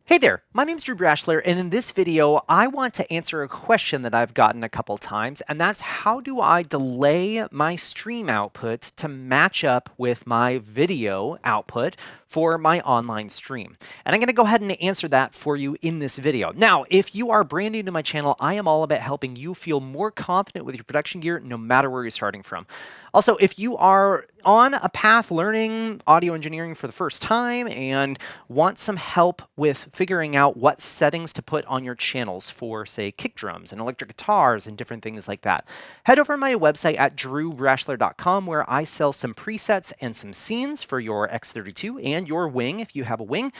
Hey there, my name's Drew Brashler, and in this video, I want to answer a question that I've gotten a couple times, and that's how do I delay my stream output to match up with my video output for my online stream? And I'm going to go ahead and answer that for you in this video. Now, if you are brand new to my channel, I am all about helping you feel more confident with your production gear, no matter where you're starting from. Also, if you are on a path learning audio engineering for the first time and want some help with figuring out what settings to put on your channels for, say, kick drums and electric guitars and different things like that, head over to my website at drewbrashler.com where I sell some presets and some scenes for your X32 and your wing if you have a wing.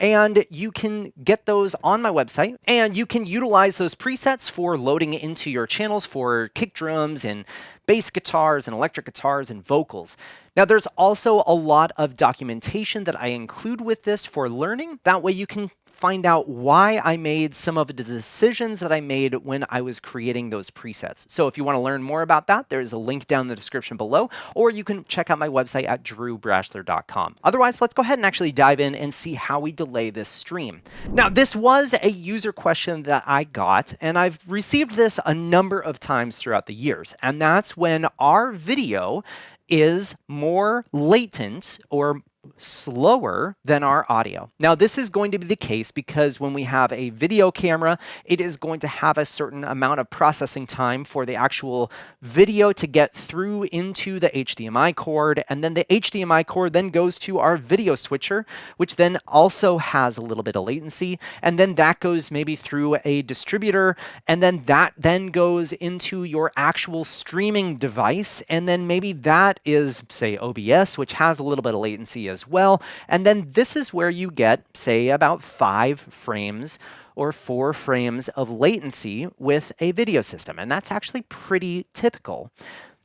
And you can get those on my website, and you can utilize those presets for loading into your channels for kick drums and bass guitars and electric guitars and vocals. Now, there's also a lot of documentation that I include with this for learning. That way you can find out why I made some of the decisions that I made when I was creating those presets. So if you want to learn more about that, there's a link down in the description below, or you can check out my website at drewbrashler.com. Otherwise, let's go ahead and actually dive in and see how we delay this stream. Now, this was a user question that I got, and I've received this a number of times throughout the years, and that's when our video is more latent or slower than our audio. Now, this is going to be the case because when we have a video camera, it is going to have a certain amount of processing time for the actual video to get through into the HDMI cord, and then the HDMI cord then goes to our video switcher, which then also has a little bit of latency, and then that goes maybe through a distributor, and then that then goes into your actual streaming device, and then maybe that is, say, OBS, which has a little bit of latency as well. And then this is where you get, say, about 5 frames or 4 frames of latency with a video system. And that's actually pretty typical.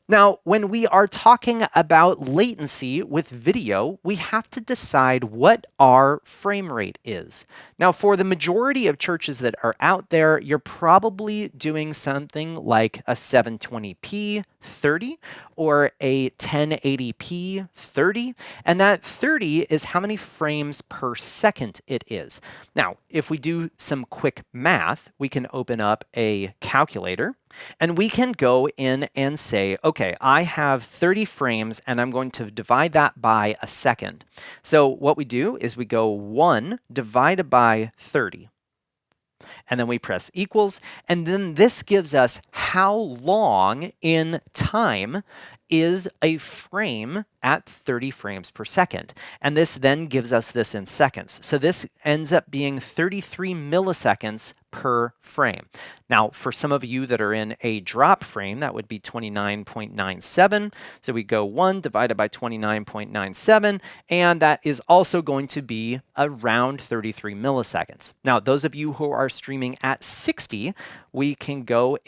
Now, when we are talking about latency with video, we have to decide what our frame rate is. Now, for the majority of churches that are out there, you're probably doing something like a 720p 30 or a 1080p 30, and that 30 is how many frames per second it is. Now, if we do some quick math, we can open up a calculator, and we can go in and say, okay, I have 30 frames and I'm going to divide that by a second. So what we do is we go 1 divided by 30. And then we press equals, and then this gives us how long in time is a frame at 30 frames per second. And this then gives us this in seconds. So this ends up being 33 milliseconds per frame. Now, for some of you that are in a drop frame, that would be 29.97. So we go 1 divided by 29.97, and that is also going to be around 33 milliseconds. Now, those of you who are streaming at 60, we can go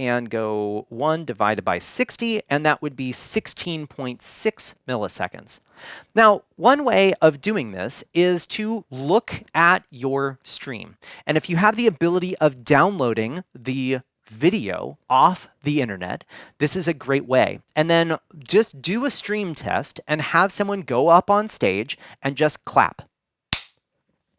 1 divided by 60, and that would be 16.6 milliseconds. Now, one way of doing this is to look at your stream. And if you have the ability of downloading the video off the internet, this is a great way. And then just do a stream test and have someone go up on stage and just clap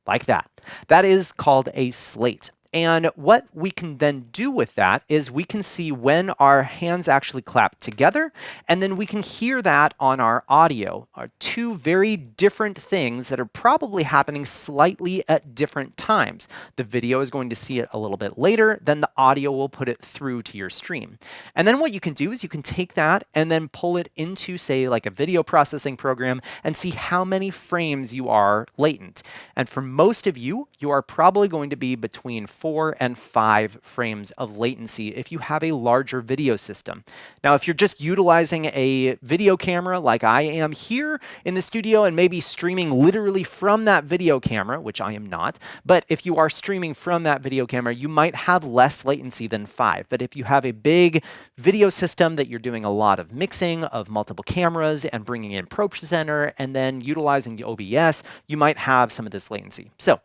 like that. That is called a slate. And what we can then do with that is we can see when our hands actually clap together, and then we can hear that on our audio. Are two very different things that are probably happening slightly at different times. The video is going to see it a little bit later, then the audio will put it through to your stream. And then what you can do is you can take that and then pull it into, say, like a video processing program and see how many frames you are latent. And for most of you, you are probably going to be between 4 and 5 frames of latency if you have a larger video system. Now, if you're just utilizing a video camera like I am here in the studio and maybe streaming literally from that video camera, which I am not, but if you are streaming from that video camera, you might have less latency than 5. But if you have a big video system that you're doing a lot of mixing of multiple cameras and bringing in Pro Presenter and then utilizing the OBS, you might have some of this latency. So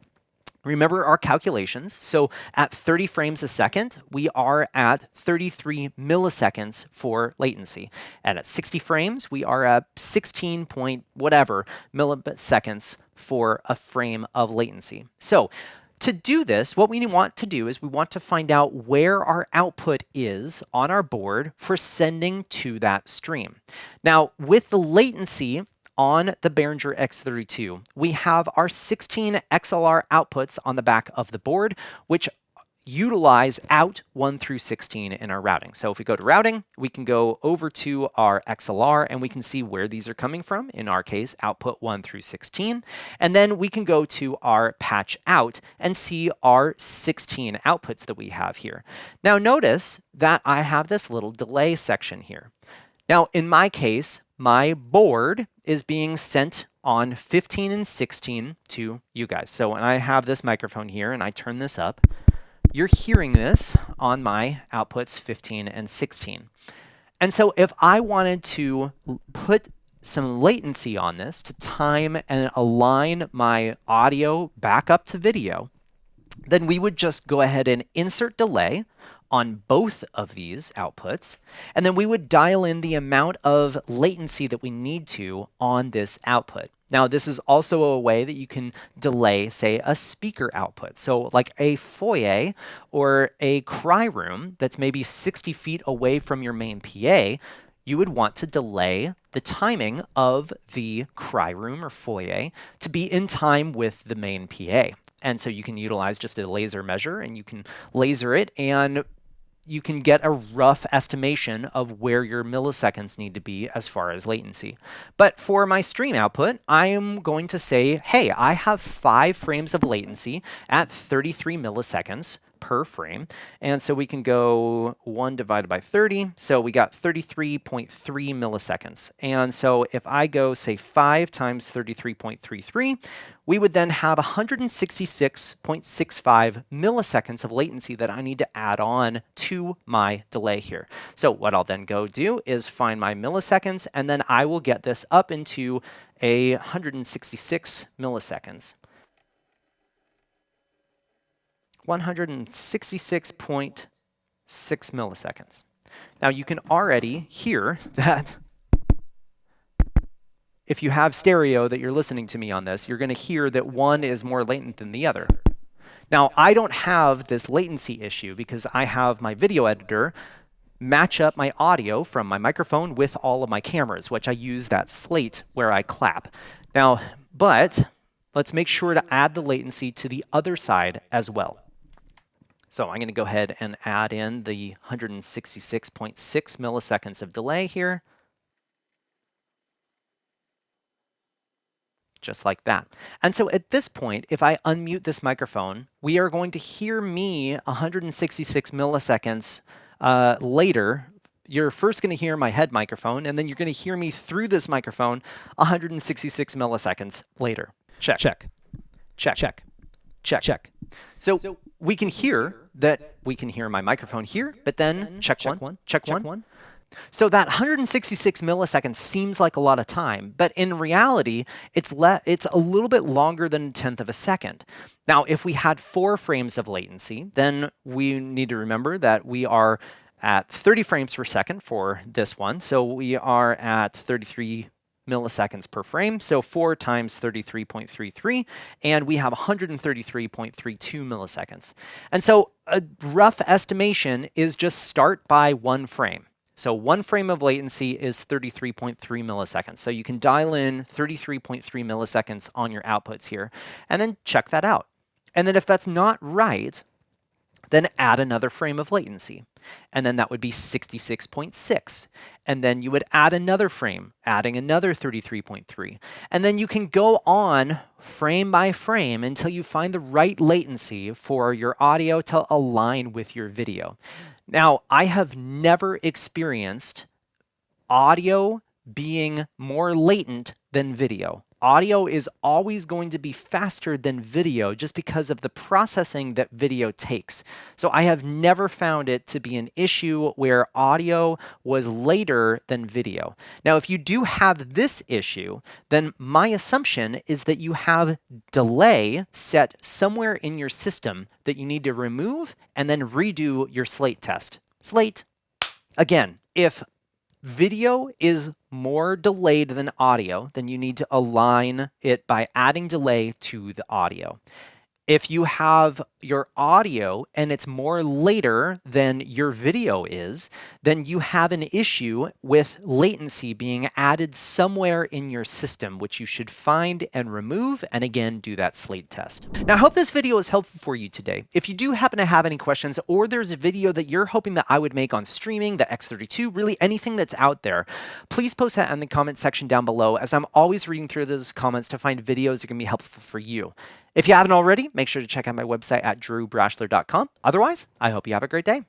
remember our calculations. So at 30 frames a second, we are at 33 milliseconds for latency. And at 60 frames, we are at 16 point whatever milliseconds for a frame of latency. So To do this, what we want to do is we want to find out where our output is on our board for sending to that stream. Now, with the latency on the Behringer X32, we have our 16 XLR outputs on the back of the board, which utilize out 1 through 16 in our routing. So if we go to routing, we can go over to our XLR and we can see where these are coming from. In our case, output 1 through 16. And then we can go to our patch out and see our 16 outputs that we have here. Now notice that I have this little delay section here. Now in my case, my board is being sent on 15 and 16 to you guys. So when I have this microphone here and I turn this up, you're hearing this on my outputs 15 and 16. And so if I wanted to put some latency on this to time and align my audio back up to video, then we would just go ahead and insert delay on both of these outputs, and then we would dial in the amount of latency that we need to on this output. Now, this is also a way that you can delay, say, a speaker output. So like a foyer or a cry room that's maybe 60 feet away from your main PA, you would want to delay the timing of the cry room or foyer to be in time with the main PA. And so you can utilize just a laser measure and you can laser it and you can get a rough estimation of where your milliseconds need to be as far as latency. But for my stream output, I am going to say, hey, I have 5 frames of latency at 33 milliseconds per frame. And so we can go 1 divided by 30. So we got 33.3 milliseconds. And so if I go, say, 5 times 33.33, we would then have 166.65 milliseconds of latency that I need to add on to my delay here. So what I'll then go do is find my milliseconds, and then I will get this up into 166 milliseconds. 166.6 milliseconds. Now you can already hear that if you have stereo that you're listening to me on this, you're going to hear that one is more latent than the other. Now, I don't have this latency issue because I have my video editor match up my audio from my microphone with all of my cameras, which I use that slate where I clap. Now, but let's make sure to add the latency to the other side as well. So I'm going to go ahead and add in the 166.6 milliseconds of delay here. Just like that. And so at this point, if I unmute this microphone, we are going to hear me 166 milliseconds later. You're first going to hear my head microphone, and then you're going to hear me through this microphone 166 milliseconds later. Check. Check. Check. Check. Check. Check. So we can hear that we can hear my microphone here, but then check one, check one. So that 166 milliseconds seems like a lot of time, but in reality, it's a little bit longer than 1/10 of a second. Now, if we had 4 frames of latency, then we need to remember that we are at 30 frames per second for this one. So we are at 33 milliseconds per frame. So 4 times 33.33, and we have 133.32 milliseconds. And so a rough estimation is just start by 1 frame. So 1 frame of latency is 33.3 milliseconds. So you can dial in 33.3 milliseconds on your outputs here, and then check that out. And then if that's not right, then add another frame of latency. And then that would be 66.6. And then you would add another frame, adding another 33.3. And then you can go on frame by frame until you find the right latency for your audio to align with your video. Now, I have never experienced audio being more latent than video. Audio is always going to be faster than video just because of the processing that video takes. So I have never found it to be an issue where audio was later than video. Now, if you do have this issue, then my assumption is that you have delay set somewhere in your system that you need to remove and then redo your slate test. Slate, again, if video is more delayed than audio, then you need to align it by adding delay to the audio. If you have your audio and it's more later than your video is, then you have an issue with latency being added somewhere in your system, which you should find and remove, and again, do that slate test. Now, I hope this video is helpful for you today. If you do happen to have any questions, or there's a video that you're hoping that I would make on streaming, the X32, really anything that's out there, please post that in the comment section down below, as I'm always reading through those comments to find videos that are going to be helpful for you. If you haven't already, make sure to check out my website at drewbrashler.com. Otherwise, I hope you have a great day.